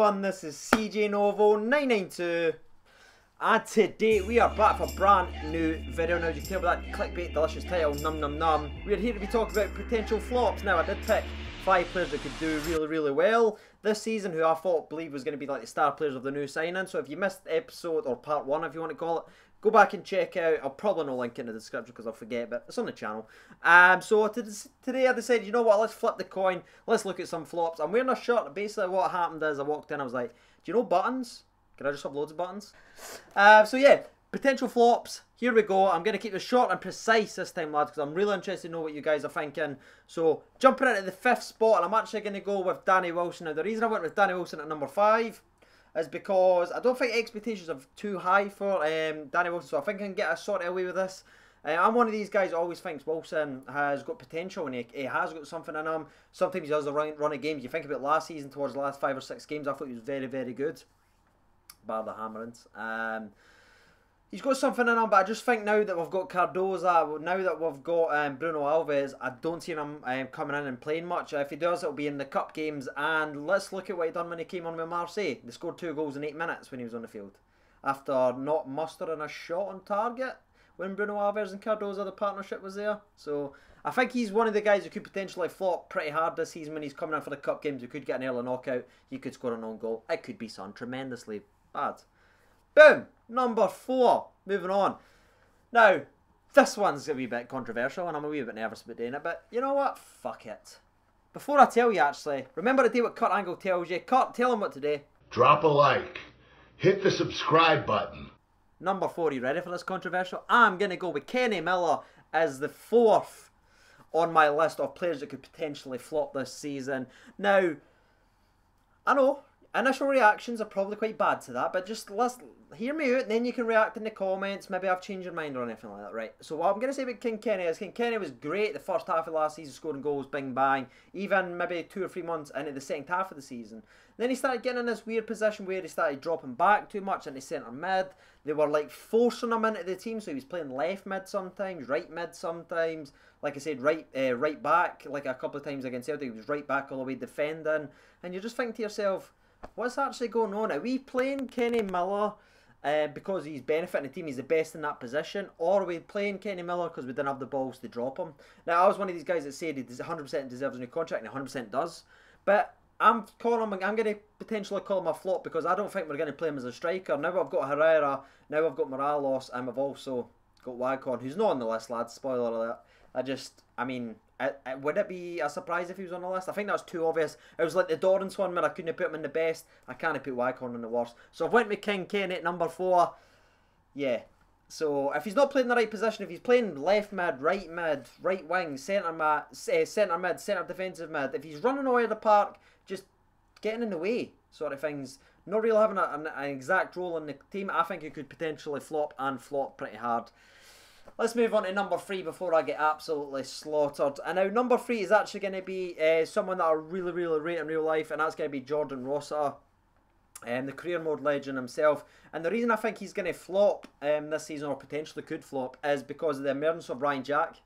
everyone, this is CJ Novo 992 and today we are back for a brand new video. Now as you can tell by that clickbait delicious title, num num num, we're here to be talking about potential flops. Now I did pick 5 players that could do really well this season who I believe was going to be like the star players of the new signing. So if you missed episode or part 1 if you want to call it, go back and check out. I'll probably not link it in the description because I'll forget, but it's on the channel. So today I decided, you know what, let's flip the coin. Let's look at some flops. I'm wearing a shirt. Basically what happened is I walked in, I was like, do you know buttons? Can I just have loads of buttons? So yeah, potential flops. Here we go. I'm going to keep this short and precise this time, lads, because I'm really interested to know what you guys are thinking. So jumping into the 5th spot, and I'm actually going to go with Danny Wilson. Now the reason I went with Danny Wilson at number 5 is because I don't think expectations are too high for Danny Wilson, so I think I can get a sort of away with this. I'm one of these guys who always thinks Wilson has got potential and he has got something in him. Sometimes he does a run of games. You think about last season, towards the last 5 or 6 games, I thought he was very good. Bar the hammerings. He's got something in him, but I just think now that we've got Cardoza, now that we've got Bruno Alves, I don't see him coming in and playing much. If he does, it'll be in the cup games. And let's look at what he done when he came on with Marseille. They scored 2 goals in 8 minutes when he was on the field, after not mustering a shot on target when Bruno Alves and Cardoza, the partnership, was there. So I think he's one of the guys who could potentially flop pretty hard this season when he's coming in for the cup games. He could get an early knockout. He could score an own goal. It could be something tremendously bad. Boom! Number 4. Moving on. Now, this one's going to be a bit controversial and I'm a wee bit nervous about doing it, but you know what? Fuck it. Before I tell you actually, remember to do what Kurt Angle tells you. Kurt, tell him what to do. Drop a like. Hit the subscribe button. Number 4, are you ready for this controversial? I'm going to go with Kenny Miller as the 4th on my list of players that could potentially flop this season. Now, I know initial reactions are probably quite bad to that, but just hear me out and then you can react in the comments. Maybe I've changed your mind or anything like that, right? So what I'm going to say about King Kenny is King Kenny was great the first half of last season, scoring goals, bing bang, even maybe 2 or 3 months into the second half of the season. Then he started getting in this weird position where he started dropping back too much into centre mid. They were like forcing him into the team, so he was playing left mid sometimes, right mid sometimes. Like I said, right back, like a couple of times against Celtic, he was right back all the way defending. And you're just thinking to yourself, what's actually going on? Are we playing Kenny Miller because he's benefiting the team, he's the best in that position? Or are we playing Kenny Miller because we didn't have the balls to drop him? Now, I was one of these guys that said he 100% deserves a new contract, and he 100% does. But I'm going to potentially call him a flop because I don't think we're going to play him as a striker. Now I've got Herrera, now I've got Morelos, and we've also got Waghorn, who's not on the list, lads. Spoiler alert. I mean, would it be a surprise if he was on the list? I think that was too obvious. It was like the Dorrance one where I couldn't put him in the best. I can't put Waghorn in the worst. So I went with King Kenny at number 4. Yeah. So if he's not playing the right position, if he's playing left mid, right wing, centre mid, centre defensive mid, if he's running away the park, just getting in the way sort of things, not really having an exact role in the team, I think he could potentially flop and flop pretty hard. Let's move on to number 3 before I get absolutely slaughtered. And now number 3 is actually going to be someone that I really rate in real life, and that's going to be Jordan Rossiter, the career mode legend himself. And the reason I think he's going to flop this season, or potentially could flop, is because of the emergence of Ryan Jack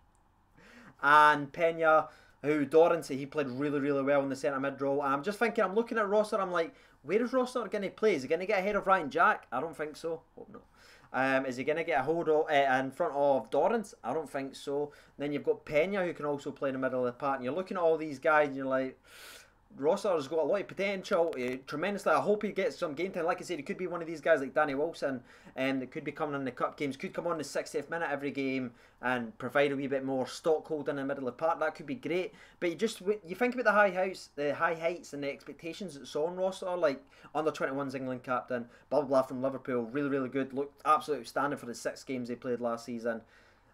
and Pena, who Dorrance, he played really well in the centre mid role. And I'm just thinking, I'm looking at Rossiter, I'm like, where is Rossiter going to play? Is he going to get ahead of Ryan Jack? I don't think so. Hope not. Is he going to get a hold of, in front of Dorrance? I don't think so. And then you've got Pena, who can also play in the middle of the park. And you're looking at all these guys and you're like, Rossiter's got a lot of potential, tremendously. I hope he gets some game time. Like I said, he could be one of these guys like Danny Wilson, that could be coming in the cup games, could come on the 60th minute every game and provide a wee bit more stock holding in the middle of the park. That could be great. But you think about the high heights and the expectations that saw on Rossiter, like under 21's England captain, blah blah blah from Liverpool, really good, looked absolutely outstanding for the 6 games they played last season.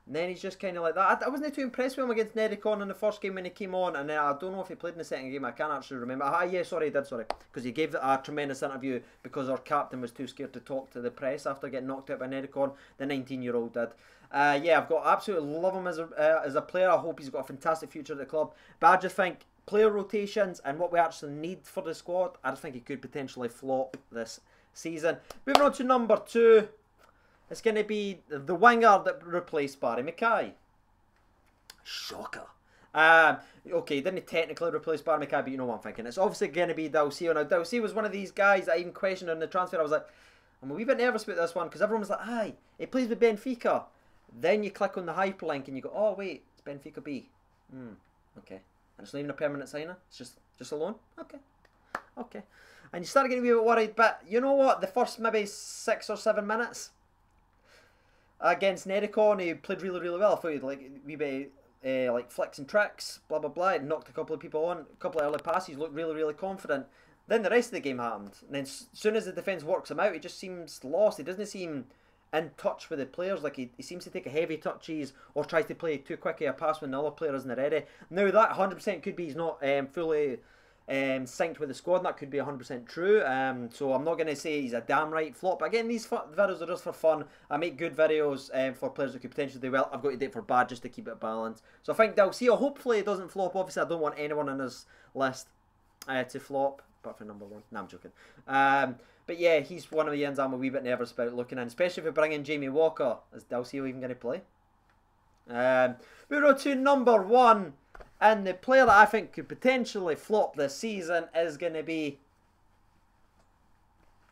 And then he's just kind of like that. I wasn't too impressed with him against Nedicon in the first game when he came on, and then I don't know if he played in the second game. I can't actually remember. Yeah, sorry, he did, because he gave a tremendous interview because our captain was too scared to talk to the press after getting knocked out by Nedicon. The 19-year-old did. Yeah, I've got absolutely love him as a player. I hope he's got a fantastic future at the club. But I just think player rotations and what we actually need for the squad, I just think he could potentially flop this season. Moving on to number 2. It's going to be the winger that replaced Barry Mackay. Shocker. Okay, didn't technically replace Barry McKay, but you know what I'm thinking. It's obviously going to be Dalcio. Now, Dalcio was one of these guys that I even questioned in the transfer. I was like, I'm a wee bit nervous about this one because everyone was like, aye, he plays with Benfica. Then you click on the hyperlink and you go, oh, wait, it's Benfica B. Okay. And it's not even a permanent signer. It's just a loan. Okay. Okay. And you start getting a wee bit worried, but you know what? The first maybe 6 or 7 minutes against Nericon, he played really, really well. I thought he'd like a wee bit like flicks and tricks, blah, blah, blah. He knocked a couple of people on, a couple of early passes, looked really, really confident. Then the rest of the game happened. And then as soon as the defence works him out, he just seems lost. He doesn't seem in touch with the players. Like he seems to take a heavy touches or tries to play too quickly a pass when the other player isn't ready. Now that 100% could be he's not fully synced with the squad, and that could be 100% true. So I'm not going to say he's a damn right flop. But again, these videos are just for fun. I make good videos for players who could potentially do well. I've got to do it for bad just to keep it balanced. So I think Dalcio hopefully it doesn't flop. Obviously, I don't want anyone in this list to flop. Apart from number 1. No, I'm joking. But yeah, he's one of the ends I'm a wee bit nervous about looking in. Especially if we bring in Jamie Walker. Is Dalcio even going to play? Moving on to number 1. And the player that I think could potentially flop this season is going to be...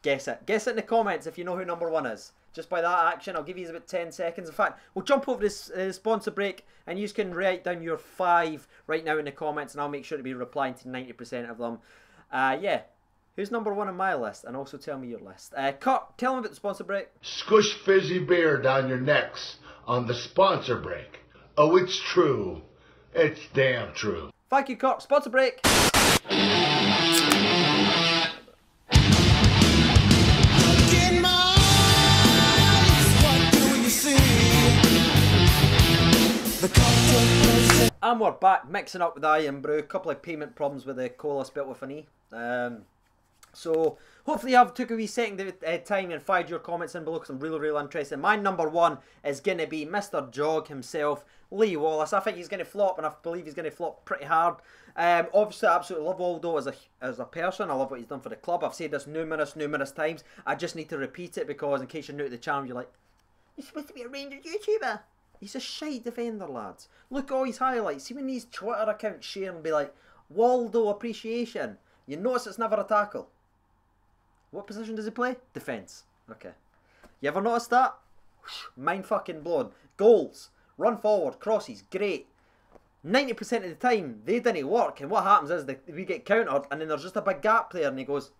Guess it. Guess it in the comments if you know who number 1 is. Just by that action, I'll give you about 10 seconds. In fact, we'll jump over this sponsor break and you can write down your 5 right now in the comments and I'll make sure to be replying to 90% of them. Yeah, who's number 1 on my list? And also tell me your list. Kurt, tell me about the sponsor break. Squish fizzy beer down your necks on the sponsor break. Oh, it's true. It's damn true. Thank you, Kurt. Sponsor break. And we're back mixing up with Iron Brew. A couple of payment problems with the cola spelt with an E. So hopefully I've took a wee second time and fired your comments in below because I'm really, really interested. My number 1 is going to be Mr. Jog himself, Lee Wallace. I think he's going to flop, and I believe he's going to flop pretty hard. Obviously, I absolutely love Waldo as a person. I love what he's done for the club. I've said this numerous times. I just need to repeat it because in case you're new to the channel, you're like, you're supposed to be a Rangers YouTuber. He's a shite defender, lads. Look at all his highlights. See when these Twitter accounts share and be like, Waldo appreciation. You notice it's never a tackle. What position does he play? Defence. Okay. You ever noticed that? Mind fucking blown. Goals. Run forward. Crosses. Great. 90% of the time, they didn't work. And what happens is we get countered and then there's just a big gap there and he goes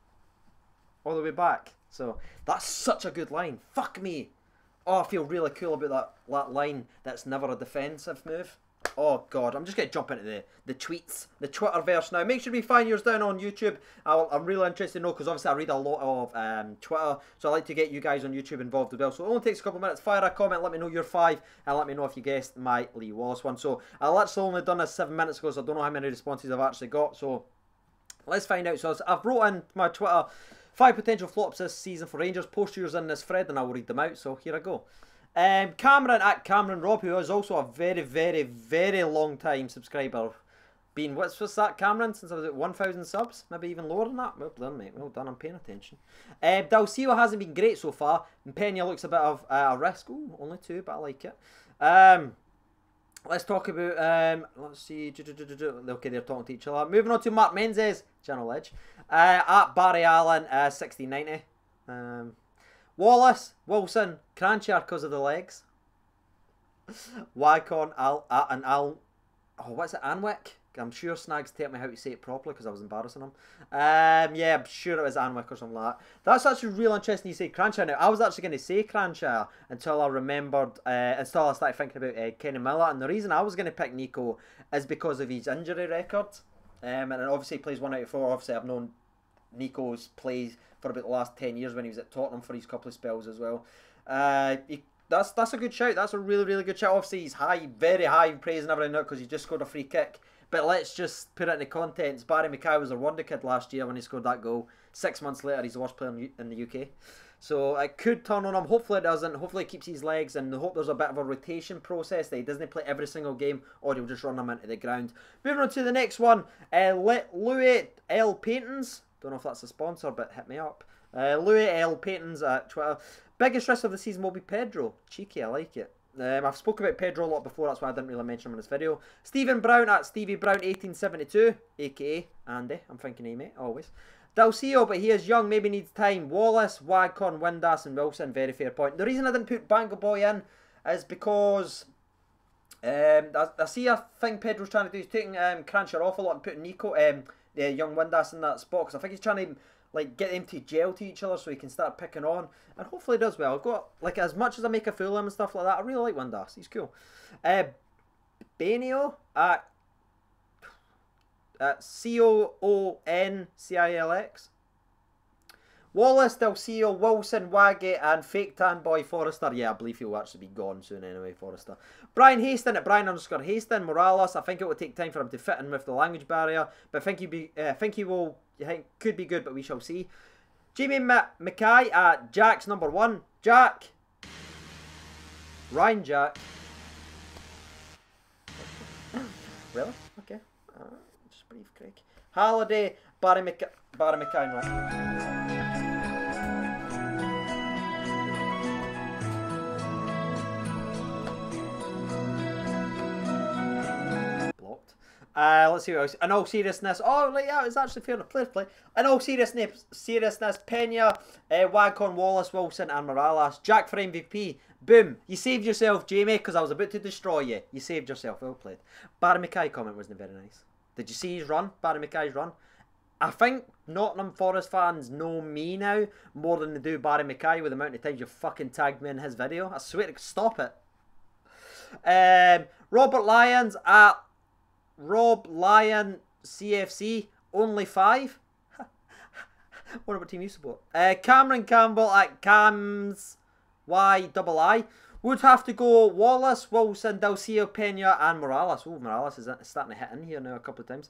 all the way back. So, that's such a good line. Fuck me. Oh, I feel really cool about that line that's never a defensive move. Oh god, I'm just going to jump into the tweets, the Twitterverse now. Make sure we find yours down on YouTube. I'm really interested to know because obviously I read a lot of Twitter, so I like to get you guys on YouTube involved as well. So it only takes a couple of minutes. Fire a comment, let me know your 5, and let me know if you guessed my Lee Wallace one. So I've actually only done this 7 minutes ago, so I don't know how many responses I've actually got. So let's find out. So I've wrote in my Twitter 5 potential flops this season for Rangers. Post yours in this thread and I will read them out. So here I go. Cameron at Cameron Rob, who is also a very, very, very long time subscriber. Been, what's that, Cameron? Since I was at 1,000 subs? Maybe even lower than that? Well done, mate. Well done, I'm paying attention. Dalcio hasn't been great so far. And Pena looks a bit of a risk. Ooh, only 2, but I like it. Let's talk about, let's see. Okay, they're talking to each other. Moving on to Mark Menzies, Channel Edge. At Barry Allen, 1690. Wallace, Wilson, Cranchar because of the legs. Wycon, oh, what's it, Anwick? I'm sure Snags taught me how to say it properly because I was embarrassing him. Yeah, I'm sure it was Anwick or something like that. That's actually real interesting you say Cranchar now. I was actually going to say Cranchar until I remembered, until I started thinking about Kenny Miller. And the reason I was going to pick Nico is because of his injury record. And obviously he plays 1 out of 4. Obviously I've known Nico's plays for about the last 10 years when he was at Tottenham for his couple of spells as well. That's a good shout. That's a really, really good shout. Obviously he's high, very high praise and everything now because he just scored a free kick. But let's just put it in the context. Barry McKay was a wonder kid last year when he scored that goal. 6 months later, he's the worst player in the UK. So it could turn on him. Hopefully it doesn't. Hopefully it keeps his legs, and I hope there's a bit of a rotation process that he doesn't play every single game, or he'll just run them into the ground. Moving on to the next one. Louis L. Paintons. Don't know if that's a sponsor, but hit me up. Louis L. Paintons at Twitter. Biggest risk of the season will be Pedro. Cheeky, I like it. I've spoken about Pedro a lot before, that's why I didn't really mention him in this video. Stephen Brown at Stevie Brown 1872, aka Andy. I'm thinking he, mate, always. Dalcio, but he is young, maybe needs time. Wallace, Wagcon, Windass, and Wilson. Very fair point. The reason I didn't put Bango Boy in is because I see a thing Pedro's trying to do. He's taking Crancher off a lot and putting Nico, the young Windass in that spot, because I think he's trying to like get them to gel to each other so he can start picking on, and hopefully he does well. I've got, like, as much as I make a fool of him and stuff like that, I really like Windass. He's cool. Benio at COONCILX. Wallace, Dalcio, Wilson, Waggy, and Fake Tan Boy Forrester. Yeah, I believe he'll actually be gone soon anyway, Forrester. Brian Haston at Brian_Haston. Morales, I think it will take time for him to fit in with the language barrier, but I think could be good, but we shall see. Jamie Mackay at Jack's #1. Jack. Ryan Jack. Really? Okay. Just brief, Craig. Halliday, Barry Mackay, right? Let's see what else. In all seriousness, oh, like, yeah, it's actually fair to play. In all seriousness, Pena, Wagcon, Wallace, Wilson, and Morales. Jack for MVP. Boom. You saved yourself, Jamie, because I was about to destroy you. You saved yourself. Well played. Barry Mackay comment wasn't very nice. Did you see his run? Barry Mackay's run? I think Nottingham Forest fans know me now more than they do Barry Mackay with the amount of times you fucking tagged me in his video. I swear to stop it. Robert Lyons at Rob Lyon CFC, only 5. Wonder what team you support. Cameron Campbell at Cams YII. Would have to go Wallace, Wilson, Dalcio, Pena, and Morales. Oh, Morales is starting to hit in here now a couple of times.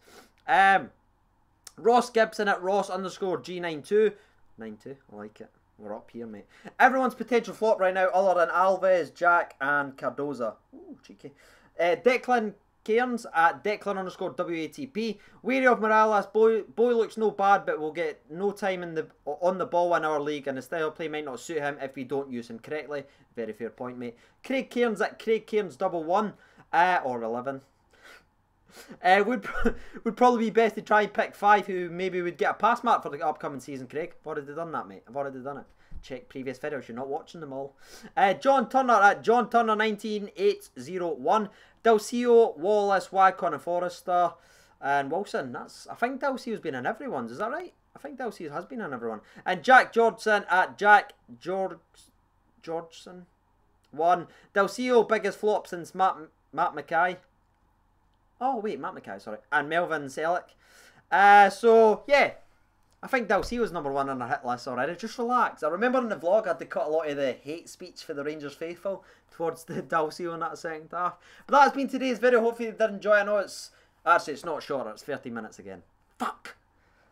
Ross Gibson at Ross_G92. 92, I like it. We're up here, mate. Everyone's potential flop right now other than Alves, Jack, and Cardoza. Ooh, cheeky. Declan Cairns at Declan_WATP. Wary of Morales. Boy looks no bad, but will get no time on the ball in our league, and the style of play might not suit him if we don't use him correctly. Very fair point, mate. Craig Cairns at Craig Cairns 11 or 11. Would probably be best to try and pick 5 who maybe would get a pass mark for the upcoming season, Craig. I've already done that, mate. I've already done it. Check previous videos. You're not watching them all. John Turner at John Turner 19801. Dalcio, Wallace, Wagcon, and Forrester, and Wilson. I think Dalcio's been in everyone's. Is that right? I think Dalcio has been in everyone. And Jack Georgeson at Jack Georgeson 1. Dalcio, biggest flop since Matt Mackay. Oh wait, Matt Mackay, sorry. And Melvin Selleck. So yeah, I think Dalcio's #1 on our hit list already. Just relax. I remember in the vlog I had to cut a lot of the hate speech for the Rangers faithful towards the Dalcio in that second half. But that has been today's video. Hopefully you did enjoy. I know it's not short. It's 30 minutes again. Fuck.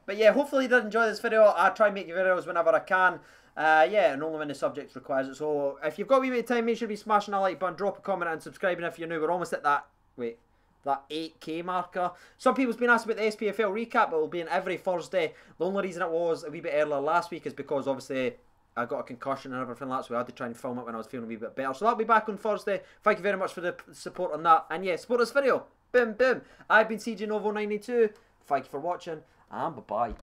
But yeah, hopefully you did enjoy this video. I try and make videos whenever I can. Yeah, and only when the subject requires it. So if you've got a wee bit of time, make sure to be smashing that like button, drop a comment, and subscribing if you're new. We're almost at that. Wait. That 8k marker. Some people's been asking about the SPFL recap, but it'll be in every Thursday. The only reason it was a wee bit earlier last week is because obviously I got a concussion and everything like that, so I had to try and film it when I was feeling a wee bit better. So that'll be back on Thursday. Thank you very much for the support on that. And yeah, support this video. Boom, boom. I've been CJ Novo 92. Thank you for watching, and bye-bye.